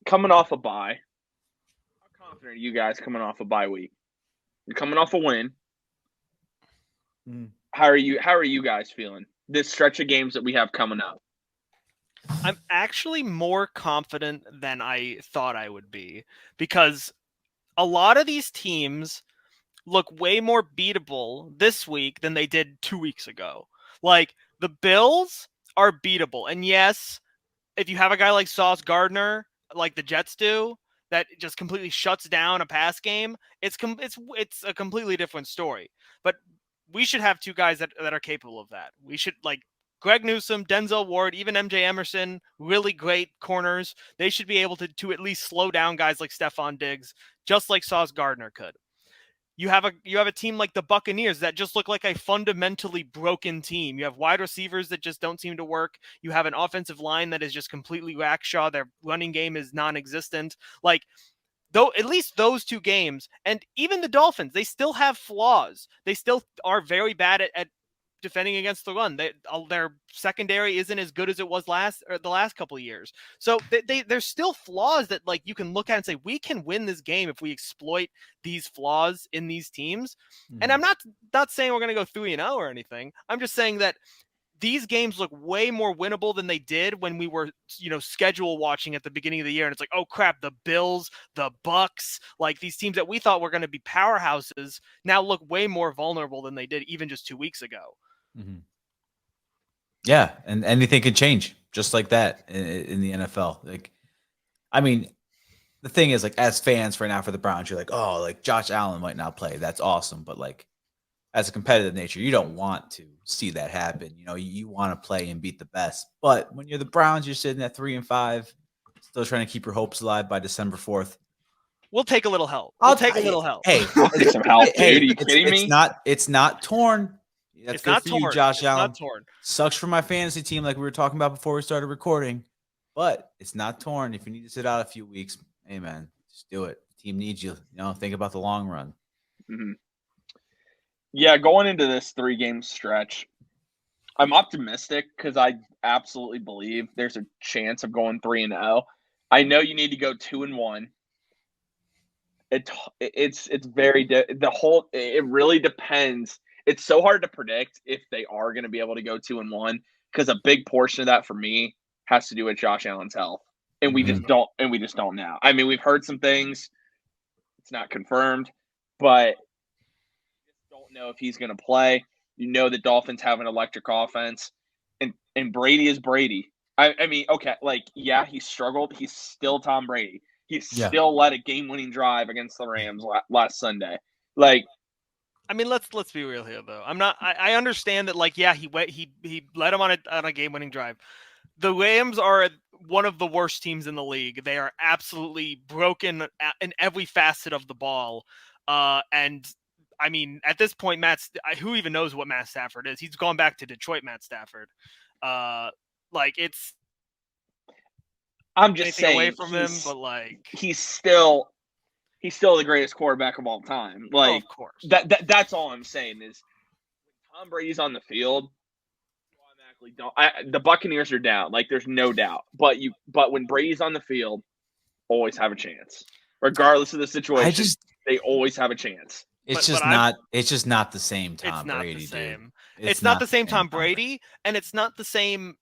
coming off a bye. How confident are you guys coming off a bye week? You're coming off a win. How are you guys feeling this stretch of games that we have coming up? I'm actually more confident than I thought I would be, because a lot of these teams look way more beatable this week than they did 2 weeks ago. Like, the Bills are beatable. And yes, if you have a guy like Sauce Gardner, like the Jets do, that just completely shuts down a pass game, it's a completely different story. But we should have two guys that are capable of that. We should, like, Greg Newsome, Denzel Ward, even MJ Emerson, really great corners. They should be able to at least slow down guys like Stephon Diggs, just like Sauce Gardner could. You have a team like the Buccaneers that just look like a fundamentally broken team. You have wide receivers that just don't seem to work. You have an offensive line that is just completely rackshaw. Their running game is non-existent. Like, though, at least those two games, and even the Dolphins, they still have flaws. They still are very bad at defending against the run. Their secondary isn't as good as it was the last couple of years. So there's still flaws that, like, you can look at and say, we can win this game if we exploit these flaws in these teams. And I'm not saying we're going to go 3-0 or anything. I'm just saying that these games look way more winnable than they did when we were, schedule watching at the beginning of the year. And it's like, oh crap, the Bills, the Bucks, like these teams that we thought were going to be powerhouses now look way more vulnerable than they did even just 2 weeks ago. Mm-hmm. Yeah, and anything can change just like that in the NFL. Like, I mean, the thing is, like, as fans right now for the Browns, you're like, oh, like Josh Allen might not play. That's awesome. But like, as a competitive nature, you don't want to see that happen. You want to play and beat the best. But when you're the Browns, you're sitting at 3-5, still trying to keep your hopes alive by December 4th. We'll take a little help. We'll take a little help. Hey, I'll take some help, dude. Are you kidding me? It's not torn. That's it's good not for torn. you, Josh Allen. Not torn. Sucks for my fantasy team, like we were talking about before we started recording. But it's not torn. If you need to sit out a few weeks, hey man, just do it. The team needs you. Think about the long run. Mm-hmm. Yeah, going into this 3-game stretch, I'm optimistic because I absolutely believe there's a chance of going 3-0. I know you need to go 2-1. It's very it really depends. It's so hard to predict if they are going to be able to go 2-1 because a big portion of that for me has to do with Josh Allen's health, and we just don't know. I mean, we've heard some things; it's not confirmed, but we just don't know if he's going to play. The Dolphins have an electric offense, and Brady is Brady. I mean, okay, like, yeah, he struggled. He's still Tom Brady. He still led a game-winning drive against the Rams last Sunday. Like, I mean, let's be real here, though. I understand that, like, yeah, he led him on a game-winning drive. The Rams are one of the worst teams in the league. They are absolutely broken in every facet of the ball. And I mean, at this point, who even knows what Matt Stafford is? He's gone back to Detroit, Matt Stafford. I'm just saying away from him, but like he's still the greatest quarterback of all time. Like, of course, that's all I'm saying is when Tom Brady's on the field, you automatically don't. The Buccaneers are down, like there's no doubt. But when Brady's on the field, always have a chance, regardless of the situation. They always have a chance. It's just not the same Tom Brady. It's not the same Tom Brady, and it's not the same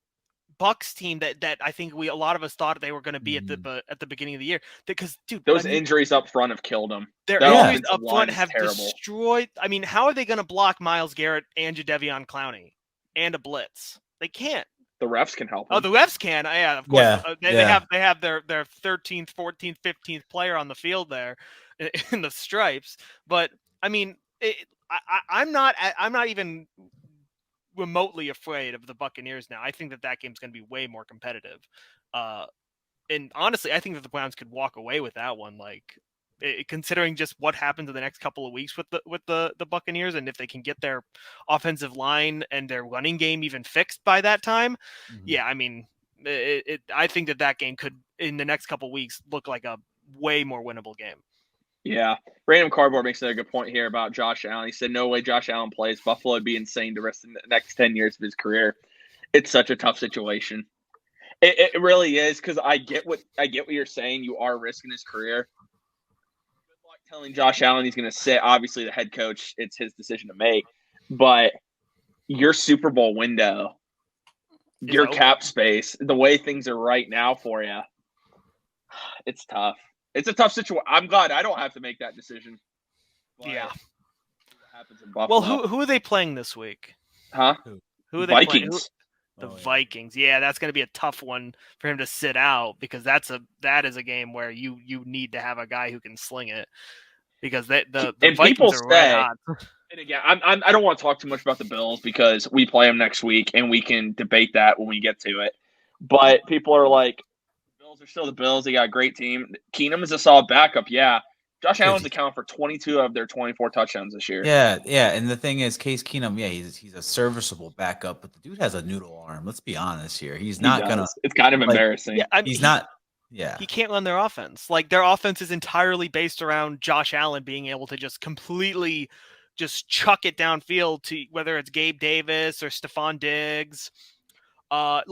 Bucks team that I think a lot of us thought they were going to be at the beginning of the year, because dude, those injuries up front have killed them. Their injuries up front have destroyed. I mean, how are they going to block Myles Garrett and Jadeveon Clowney and a blitz? They can't. The refs can help them. Oh, the refs can. Yeah, of course. Yeah. They have their 13th, 14th, 15th player on the field there in the stripes. But I mean, I'm not even remotely afraid of the Buccaneers now. I think that game's going to be way more competitive. And honestly, I think that the Browns could walk away with that one. Like, considering just what happens in the next couple of weeks with the Buccaneers, and if they can get their offensive line and their running game even fixed by that time, yeah, I mean, I think that game could, in the next couple of weeks, look like a way more winnable game. Yeah. Random Cardboard makes another good point here about Josh Allen. He said, no way Josh Allen plays. Buffalo would be insane to rest in the next 10 years of his career. It's such a tough situation. It really is, because I get what you're saying. You are risking his career. Good luck telling Josh Allen he's going to sit. Obviously, the head coach, it's his decision to make. But your Super Bowl window, your cap space, the way things are right now for you, it's tough. It's a tough situation. I'm glad I don't have to make that decision. Yeah. Happens in Buffalo. Well, who are they playing this week? Huh? Who are they Vikings. playing? The Vikings. Yeah, that's going to be a tough one for him to sit out, because that is a game where you need to have a guy who can sling it, because the Vikings are red hot. And again, I don't want to talk too much about the Bills, because we play them next week and we can debate that when we get to it. But people are like, the Bills are still the Bills. They got a great team. Keenum is a solid backup. Yeah. Josh Allen's accounted for 22 of their 24 touchdowns this year. Yeah. And the thing is, Case Keenum, yeah, he's a serviceable backup, but the dude has a noodle arm. Let's be honest here. He's not gonna. It's kind of embarrassing. Yeah, he's not. Yeah, he can't run their offense. Like, their offense is entirely based around Josh Allen being able to just completely just chuck it downfield to whether it's Gabe Davis or Stephon Diggs. And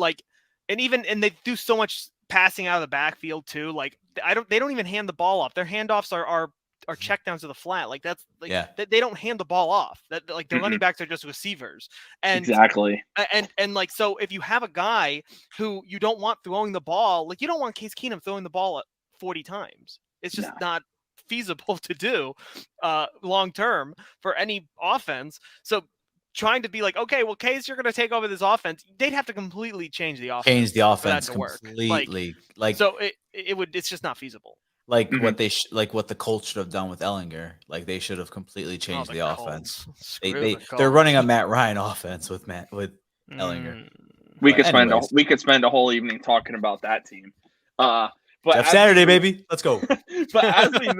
they do so much passing out of the backfield too. Like, they don't even hand the ball off. Their handoffs are checkdowns to the flat. Like, that's like, they don't hand the ball off. That, like, their running backs are just receivers. And exactly. And like, so if you have a guy who you don't want throwing the ball, like, you don't want Case Keenum throwing the ball 40 times. It's just not feasible to do long term for any offense. So trying to be like, okay, well, Case, you're going to take over this offense. They'd have to completely change the offense. Change the offense completely. So it's just not feasible. Like what what the Colts should have done with Ellinger. Like, they should have completely changed the offense. They're running a Matt Ryan offense with Ellinger. We could spend a whole evening talking about that team. But Jeff Saturday, baby, let's go. But as we move